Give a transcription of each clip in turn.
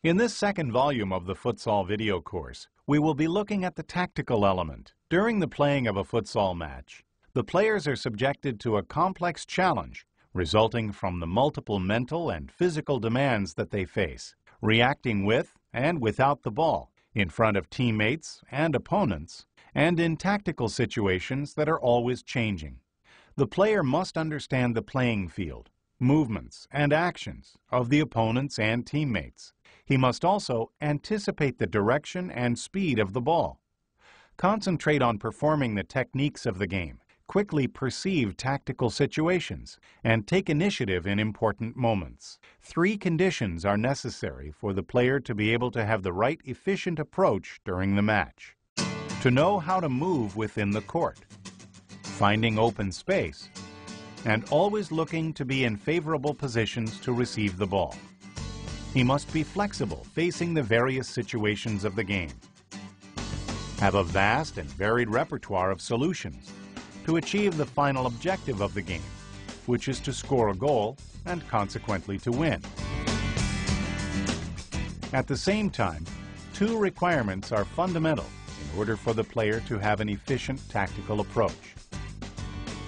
In this second volume of the futsal video course, we will be looking at the tactical element. During the playing of a futsal match, the players are subjected to a complex challenge resulting from the multiple mental and physical demands that they face, reacting with and without the ball, in front of teammates and opponents, and in tactical situations that are always changing. The player must understand the playing field, movements, and actions of the opponents and teammates. He must also anticipate the direction and speed of the ball, concentrate on performing the techniques of the game, quickly perceive tactical situations, and take initiative in important moments. 3 conditions are necessary for the player to be able to have the right efficient approach during the match. To know how to move within the court, finding open space, and always looking to be in favorable positions to receive the ball. He must be flexible, facing the various situations of the game. Have a vast and varied repertoire of solutions to achieve the final objective of the game, which is to score a goal and consequently to win. At the same time, 2 requirements are fundamental in order for the player to have an efficient tactical approach.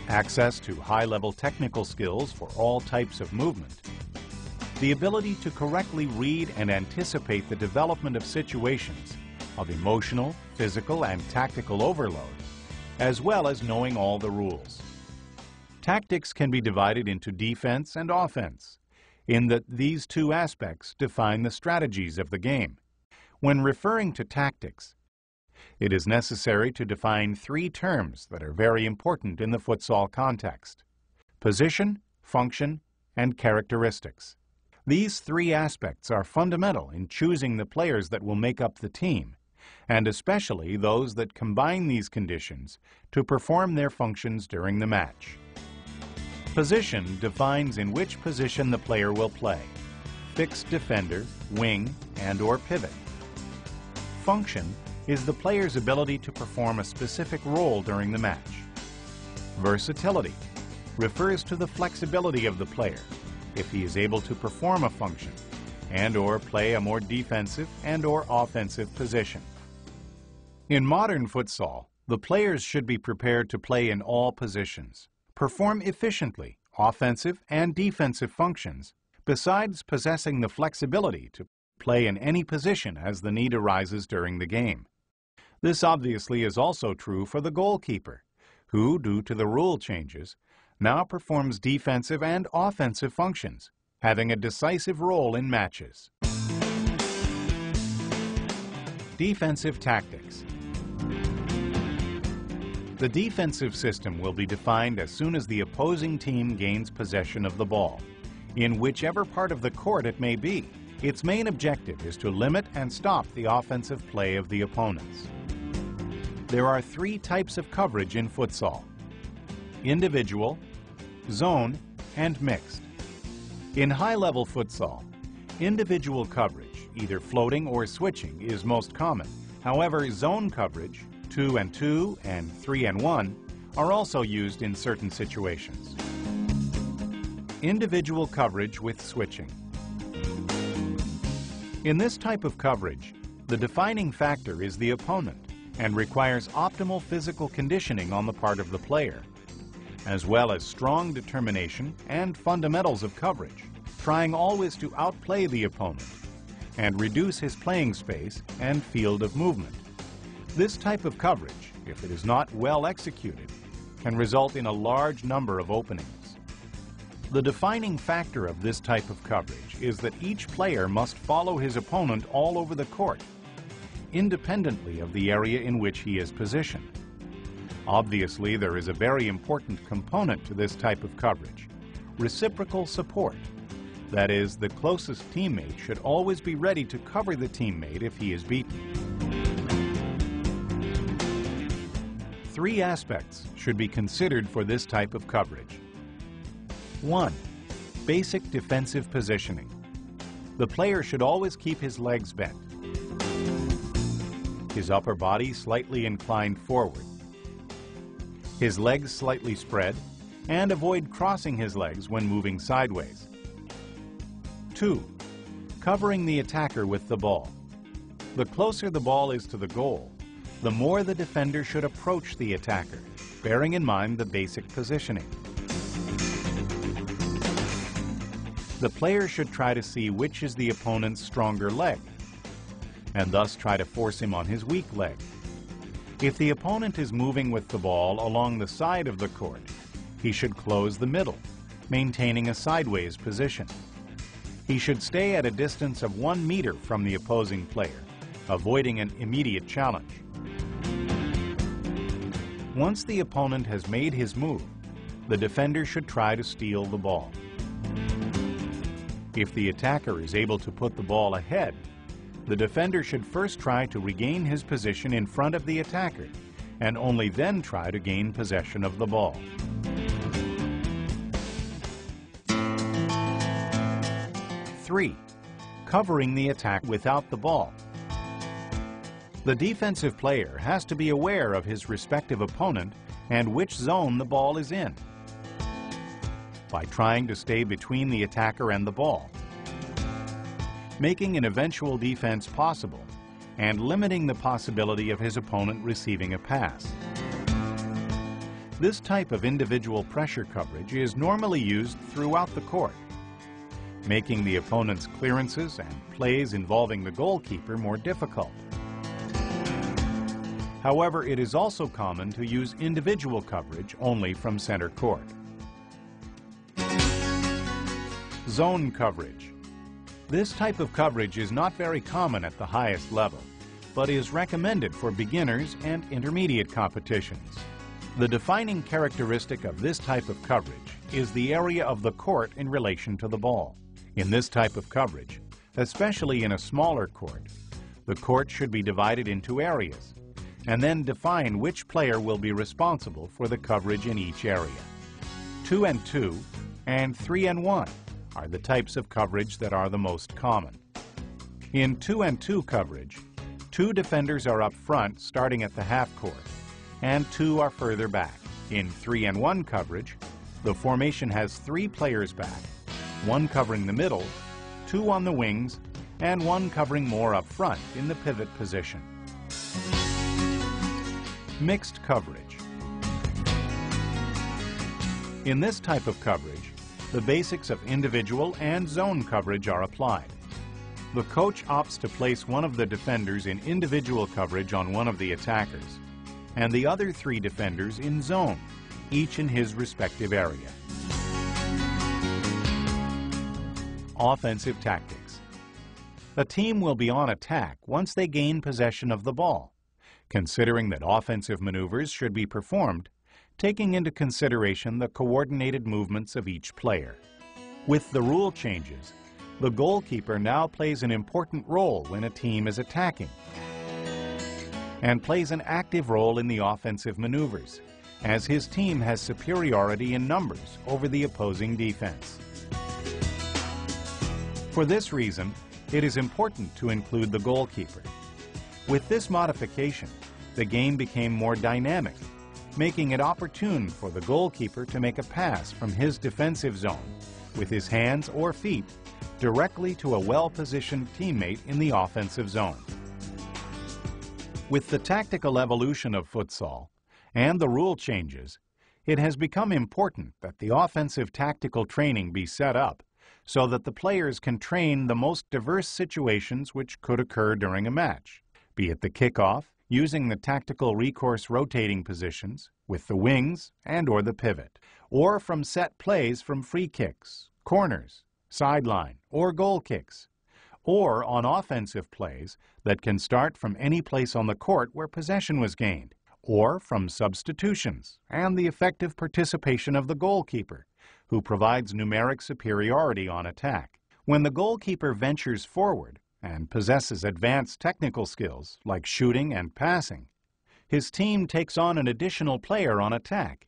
Access to high-level technical skills for all types of movement, the ability to correctly read and anticipate the development of situations of emotional, physical, and tactical overload, as well as knowing all the rules. Tactics can be divided into defense and offense, in that these 2 aspects define the strategies of the game. When referring to tactics, it is necessary to define 3 terms that are very important in the futsal context: position, function, and characteristics. These 3 aspects are fundamental in choosing the players that will make up the team, and especially those that combine these conditions to perform their functions during the match. Position defines in which position the player will play: fixed defender, wing, and/or pivot. Function is the player's ability to perform a specific role during the match. Versatility refers to the flexibility of the player, if he is able to perform a function and/or play a more defensive and/or offensive position. In modern futsal, the players should be prepared to play in all positions, perform efficiently offensive and defensive functions, besides possessing the flexibility to play in any position as the need arises during the game. This obviously is also true for the goalkeeper, who, due to the rule changes, now performs defensive and offensive functions, having a decisive role in matches. Defensive tactics. The defensive system will be defined as soon as the opposing team gains possession of the ball, in whichever part of the court it may be. Its main objective is to limit and stop the offensive play of the opponents. There are 3 types of coverage in futsal: individual, zone, and mixed. In high-level futsal, individual coverage, either floating or switching, is most common. However, zone coverage, 2-2 and 3-1, are also used in certain situations. Individual coverage with switching. In this type of coverage, the defining factor is the opponent and requires optimal physical conditioning on the part of the player, as well as strong determination and fundamentals of coverage, trying always to outplay the opponent and reduce his playing space and field of movement. This type of coverage, if it is not well executed, can result in a large number of openings. The defining factor of this type of coverage is that each player must follow his opponent all over the court, independently of the area in which he is positioned. Obviously, there is a very important component to this type of coverage: reciprocal support. That is, the closest teammate should always be ready to cover the teammate if he is beaten. 3 aspects should be considered for this type of coverage. 1. Basic defensive positioning. The player should always keep his legs bent, his upper body slightly inclined forward, his legs slightly spread, and avoid crossing his legs when moving sideways. 2. Covering the attacker with the ball. The closer the ball is to the goal, the more the defender should approach the attacker, bearing in mind the basic positioning. The player should try to see which is the opponent's stronger leg, and thus try to force him on his weak leg. If the opponent is moving with the ball along the side of the court, he should close the middle, maintaining a sideways position. He should stay at a distance of 1 meter from the opposing player, avoiding an immediate challenge. Once the opponent has made his move, the defender should try to steal the ball. If the attacker is able to put the ball ahead, the defender should first try to regain his position in front of the attacker, and only then try to gain possession of the ball. Three, covering the attack without the ball. The defensive player has to be aware of his respective opponent and which zone the ball is in, by trying to stay between the attacker and the ball, making an eventual defense possible, and limiting the possibility of his opponent receiving a pass. This type of individual pressure coverage is normally used throughout the court, making the opponent's clearances and plays involving the goalkeeper more difficult. However, it is also common to use individual coverage only from center court. Zone coverage. This type of coverage is not very common at the highest level, but is recommended for beginners and intermediate competitions. The defining characteristic of this type of coverage is the area of the court in relation to the ball. In this type of coverage, especially in a smaller court, the court should be divided into areas, and then define which player will be responsible for the coverage in each area. 2-and-2 and 3-and-1 are the types of coverage that are the most common. In 2-and-2 coverage, 2 defenders are up front starting at the half court, and 2 are further back. In 3-and-1 coverage, the formation has 3 players back, 1 covering the middle, 2 on the wings, and 1 covering more up front in the pivot position. Mixed coverage. In this type of coverage, the basics of individual and zone coverage are applied. The coach opts to place one of the defenders in individual coverage on one of the attackers, and the other 3 defenders in zone, each in his respective area. Offensive tactics. A team will be on attack once they gain possession of the ball, considering that offensive maneuvers should be performed, taking into consideration the coordinated movements of each player. With the rule changes, the goalkeeper now plays an important role when a team is attacking, and plays an active role in the offensive maneuvers, as his team has superiority in numbers over the opposing defense. For this reason, it is important to include the goalkeeper. With this modification, the game became more dynamic, making it opportune for the goalkeeper to make a pass from his defensive zone with his hands or feet directly to a well-positioned teammate in the offensive zone. With the tactical evolution of futsal and the rule changes, it has become important that the offensive tactical training be set up so that the players can train the most diverse situations which could occur during a match, be it the kickoff, using the tactical recourse rotating positions with the wings and/or the pivot, or from set plays from free kicks, corners, sideline, or goal kicks, or on offensive plays that can start from any place on the court where possession was gained, or from substitutions and the effective participation of the goalkeeper, who provides numeric superiority on attack. When the goalkeeper ventures forward and possesses advanced technical skills like shooting and passing, his team takes on an additional player on attack,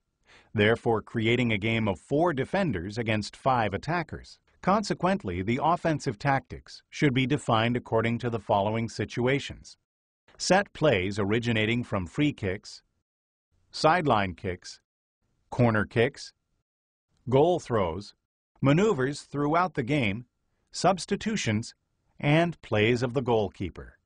therefore creating a game of 4 defenders against 5 attackers. Consequently, the offensive tactics should be defined according to the following situations: set plays originating from free kicks, sideline kicks, corner kicks, goal throws, maneuvers throughout the game, substitutions, and plays of the goalkeeper.